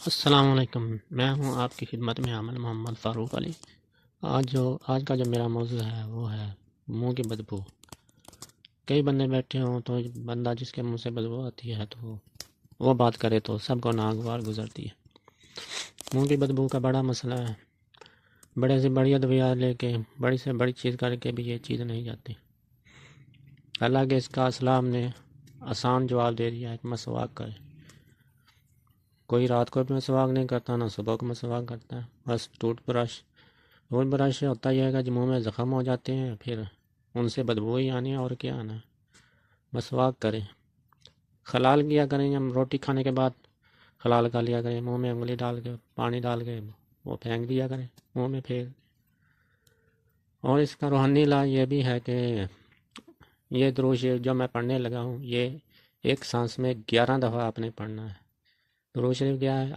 السلام علیکم، میں ہوں آپ کی خدمت میں عامل محمد فاروق علی۔ آج کا جو میرا موضوع ہے وہ ہے منہ کی بدبو۔ کئی بندے بیٹھے ہوں تو بندہ جس کے منہ سے بدبو آتی ہے تو وہ بات کرے تو سب کو ناگوار گزرتی ہے۔ منہ کی بدبو کا بڑا مسئلہ ہے، بڑے سے بڑی ادویات لے کے بڑی سے بڑی چیز کر کے بھی یہ چیز نہیں جاتی۔ حالانکہ اس کا اسلام نے آسان جواب دے دیا ہے کہ مسواک کرے۔ کوئی رات کو بھی مسواک نہیں کرتا، نہ صبح کو مسواک کرتا ہے، بس ٹوتھ برش سے ہوتا یہ ہے کہ منہ میں زخم ہو جاتے ہیں، پھر ان سے بدبو ہی آنی ہے اور کیا آنا ہے۔ مسواک کریں، خلال کیا کریں، ہم روٹی کھانے کے بعد خلال کر لیا کریں، منہ میں انگلی ڈال کے پانی ڈال کے وہ پھینک دیا کریں، منہ میں پھینک۔ اور اس کا روحانی علاج یہ بھی ہے کہ یہ درود شریف جو میں پڑھنے لگا ہوں یہ ایک سانس میں 11 دفعہ آپ نے پڑھنا ہے۔ درود شریف کیا ہے؟